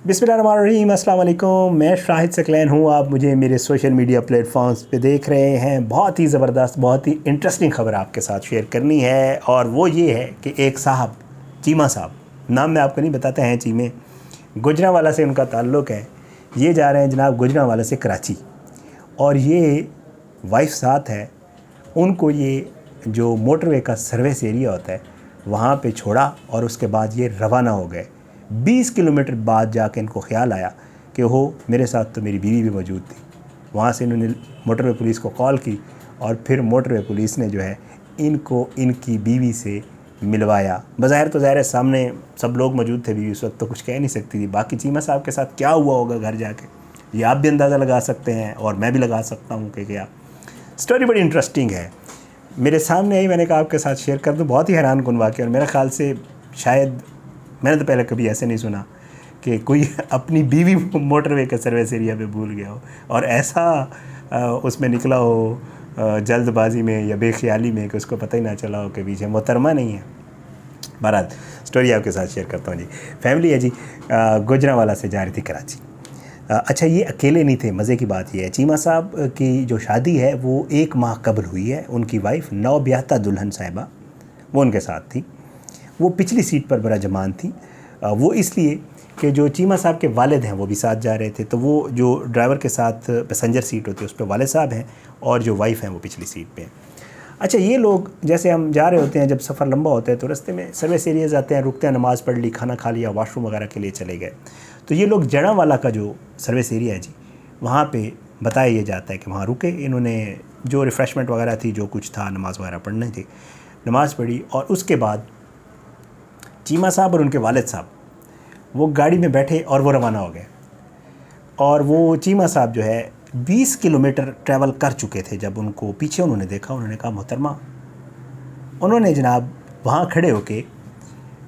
बिस्मिल्लाहिर्रहमानिर्रहीम, अस्सलाम वालेकुम। मैं शाहिद सकलैन हूँ। आप मुझे मेरे सोशल मीडिया प्लेटफॉर्म्स पे देख रहे हैं। बहुत ही ज़बरदस्त, बहुत ही इंटरेस्टिंग ख़बर आपके साथ शेयर करनी है, और वो ये है कि एक साहब, चीमा साहब, नाम मैं आपको नहीं बताते हैं, चीमे, गुजरांवाला से उनका ताल्लुक़ है। ये जा रहे हैं जनाब गुजरांवाला से कराची, और ये वाइफ साथ है। उनको ये जो मोटरवे का सर्विस एरिया होता है वहाँ पे छोड़ा, और उसके बाद ये रवाना हो गए। 20 किलोमीटर बाद जाके इनको ख्याल आया कि हो, मेरे साथ तो मेरी बीवी भी मौजूद थी। वहाँ से इन्होंने मोटरवे पुलिस को कॉल की, और फिर मोटरवे पुलिस ने जो है इनको इनकी बीवी से मिलवाया। बज़ाहिर तो ज़ाहिर है सामने सब लोग मौजूद थे, बीवी उस वक्त तो कुछ कह नहीं सकती थी। बाकी चीमा साहब के साथ क्या हुआ होगा घर जाके, ये आप भी अंदाज़ा लगा सकते हैं, और मैं भी लगा सकता हूँ कि क्या। स्टोरी बड़ी इंटरेस्टिंग है, मेरे सामने आई, मैंने कहा आपके साथ शेयर कर दूँ। बहुत ही हैरान कुन वाक़या, और मेरे ख़्याल से शायद मैंने तो पहले कभी ऐसे नहीं सुना कि कोई अपनी बीवी मोटरवे के सर्विस एरिया पे भूल गया हो, और ऐसा उसमें निकला हो जल्दबाजी में या बेख्याली में कि उसको पता ही ना चला हो कि पीछे मोहतरमा नहीं है। बहरहाल स्टोरी आपके साथ शेयर करता हूँ जी। फैमिली है जी, गुजरांवाला से जा रही थी कराची। अच्छा, ये अकेले नहीं थे। मज़े की बात ये है, चीमा साहब की जो शादी है वो 1 माह कबल हुई है। उनकी वाइफ नौब्याहता दुल्हन साहिबा वो उनके साथ थी। वो पिछली सीट पर बड़ा जमान थी। वो इसलिए कि जो चीमा साहब के वालिद हैं वो भी साथ जा रहे थे, तो वो जो ड्राइवर के साथ पैसेंजर सीट होती है उस पर वालिद साहब हैं, और जो वाइफ हैं वो पिछली सीट पे हैं। अच्छा, ये लोग जैसे हम जा रहे होते हैं, जब सफ़र लंबा होता है तो रास्ते में सर्विस एरियाज़ आते हैं, रुकते हैं, नमाज़ पढ़ ली, खाना खा लिया, वाशरूम वगैरह के लिए चले गए। तो ये लोग जड़ांवाला का जो सर्विस एरिया है जी, वहाँ पे बताया ये जाता है कि वहाँ रुके। इन्होंने जो रिफ़्रेशमेंट वगैरह थी, जो कुछ था, नमाज़ वगैरह पढ़नी थी, नमाज़ पढ़ी, और उसके बाद चीमा साहब और उनके वालिद साहब वो गाड़ी में बैठे और वो रवाना हो गए। और वो चीमा साहब जो है 20 किलोमीटर ट्रैवल कर चुके थे। जब उनको पीछे उन्होंने देखा, उन्होंने कहा मोहतरमा, उन्होंने जनाब वहाँ खड़े होके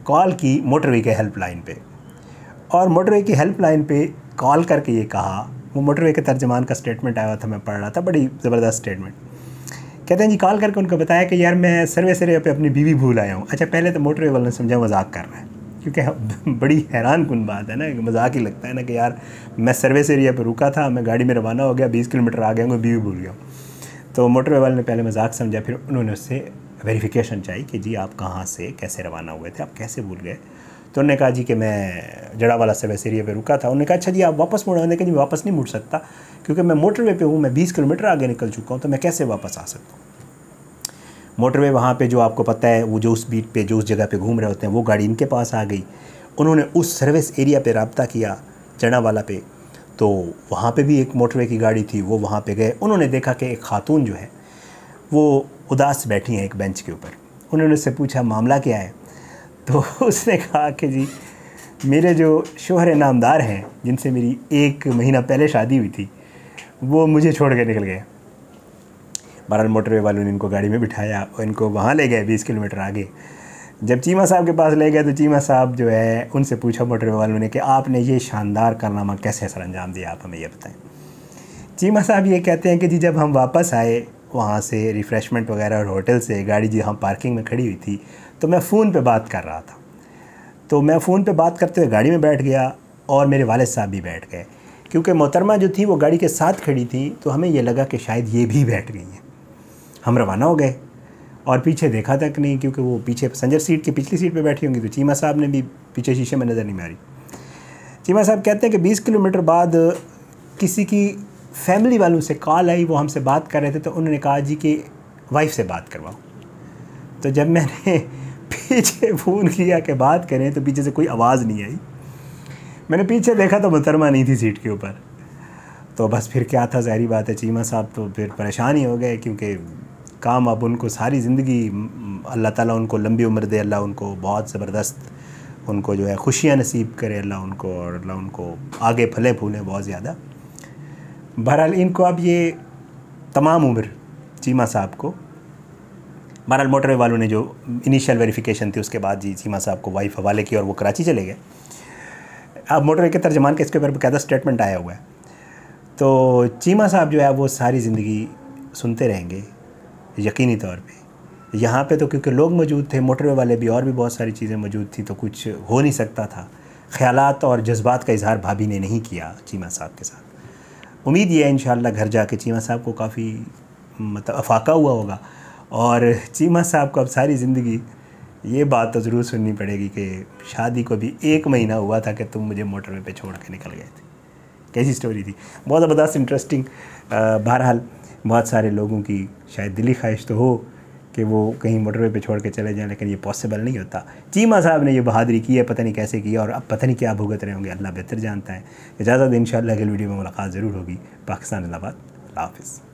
कॉल की मोटरवे के हेल्पलाइन पे, और मोटरवे की हेल्पलाइन पे कॉल करके ये कहा, वो मोटरवे के तर्जमान का स्टेटमेंट आया था, मैं पढ़ रहा था, बड़ी ज़बरदस्त स्टेटमेंट। कहते हैं जी, कॉल करके उनको बताया कि यार मैं सर्विस एरिया पे अपनी बीवी भूल आया हूँ। अच्छा, पहले तो मोटरवे वाले ने समझा मजाक कर रहा है, क्योंकि बड़ी हैरान कुन बात है ना, मजाक ही लगता है ना कि यार मैं सर्विस एरिया पे रुका था, मैं गाड़ी में रवाना हो गया, 20 किलोमीटर आ गया हूँ, बीवी भूल गया हूँ। तो मोटरवे वाले ने पहले मजाक समझा, फिर उन्होंने उससे वेरिफिकेशन चाहिए कि जी आप कहाँ से कैसे रवाना हुए थे, आप कैसे भूल गए। तो उन्होंने कहा जी कि मैं जड़ांवाला सर्विस एरिया पे रुका था। उन्होंने कहा अच्छा जी आप वापस मुड़े। उन्होंने कहा जी वापस नहीं मुड़ सकता, क्योंकि मैं मोटरवे पे हूँ, मैं 20 किलोमीटर आगे निकल चुका हूँ, तो मैं कैसे वापस आ सकता हूँ। मोटरवे वहाँ पे जो आपको पता है, वो जो उस बीट पे, जो उस जगह पे घूम रहे होते हैं, वो गाड़ी इनके पास आ गई। उन्होंने उस सर्विस एरिया पे रब्ता किया जड़ांवाला पे, तो वहाँ पे भी एक मोटरवे की गाड़ी थी, वो वहाँ पे गए। उन्होंने देखा कि एक खातून जो है वो उदास बैठी हैं एक बेंच के ऊपर। उन्होंने उससे पूछा मामला क्या है, तो उसने कहा कि जी मेरे जो शोहर नामदार हैं, जिनसे मेरी 1 महीना पहले शादी हुई थी, वो मुझे छोड़ के निकल गए। बहरहाल मोटरवे वालों ने इनको गाड़ी में बिठाया और इनको वहाँ ले गए 20 किलोमीटर आगे। जब चीमा साहब के पास ले गए तो चीमा साहब जो है उनसे पूछा मोटरवे वालों ने कि आपने ये शानदार कारनामा कैसे सर अंजाम दिया, आप हमें ये बताएं। चीमा साहब ये कहते हैं कि जी जब हम वापस आए वहाँ से रिफ़्रेशमेंट वगैरह और होटल से, गाड़ी जी हम पार्किंग में खड़ी हुई थी, तो मैं फ़ोन पे बात कर रहा था। तो मैं फ़ोन पे बात करते हुए गाड़ी में बैठ गया, और मेरे वालिद साहब भी बैठ गए। क्योंकि मोहतरमा जो थी वो गाड़ी के साथ खड़ी थी, तो हमें ये लगा कि शायद ये भी बैठ गई हैं। हम रवाना हो गए, और पीछे देखा तक नहीं, क्योंकि वो पीछे पैसेंजर सीट की पिछली सीट पे बैठी होंगी, तो चीमा साहब ने भी पीछे शीशे में नज़र नहीं मारी। चीमा साहब कहते हैं कि 20 किलोमीटर बाद किसी की फैमिली वालों से कॉल आई, वो हमसे बात कर रहे थे, तो उन्होंने कहा जी कि वाइफ से बात करवाओ। तो जब मैंने पीछे फ़ोन किया कि बात करें, तो पीछे से कोई आवाज़ नहीं आई। मैंने पीछे देखा तो मोहतरमा नहीं थी सीट के ऊपर। तो बस फिर क्या था, ज़ाहिर बात है चीमा साहब तो फिर परेशान ही हो गए, क्योंकि काम अब उनको सारी ज़िंदगी, अल्लाह ताला उनको लंबी उम्र दे, अल्लाह उनको बहुत ज़बरदस्त उनको जो है खुशियाँ नसीब करे अल्लाह उनको, और अल्लाह उनको आगे फले फूलें बहुत ज़्यादा। बहरहाल इनको अब ये तमाम उम्र चीमा साहब को, बहरहाल मोटरवे वालों ने जो इनिशियल वेरिफिकेशन थी उसके बाद जी चीमा साहब को वाइफ हवाले की, और वो कराची चले गए। अब मोटरवे के तर्जमान के इसके ऊपर बाकायदा स्टेटमेंट आया हुआ है। तो चीमा साहब जो है वो सारी ज़िंदगी सुनते रहेंगे यकीनी तौर पे। यहाँ पे तो क्योंकि लोग मौजूद थे, मोटरवे वाले भी, और भी बहुत सारी चीज़ें मौजूद थी, तो कुछ हो नहीं सकता था। ख़यालात और जज्बात का इज़हार भाभी ने नहीं किया चीमा साहब के साथ। उम्मीद ये है इंशाअल्लाह घर जाके चीमा साहब को काफ़ी मतलब अफाका हुआ होगा और चीमा साहब को अब सारी ज़िंदगी ये बात तो ज़रूर सुननी पड़ेगी कि शादी को भी 1 महीना हुआ था कि तुम मुझे मोटरवे पे छोड़ के निकल गए थे। कैसी स्टोरी थी, बहुत ज़बरदस्त, इंटरेस्टिंग। बहरहाल बहुत सारे लोगों की शायद दिली ख्वाहिश तो हो कि वो कहीं मोटरवे पे छोड़ के चले जाएं, लेकिन ये पॉसिबल नहीं होता। चीमा साहब ने ये बहादुरी की है, पता नहीं कैसे की और अब पता नहीं क्या भुगत रहे होंगे, अल्लाह बेहतर जानता है। इजाज़त, इंशाअल्लाह अगली वीडियो में मुलाकात ज़रूर होगी। पाकिस्तान जिंदाबाद, अल्लाह हाफ़िज़।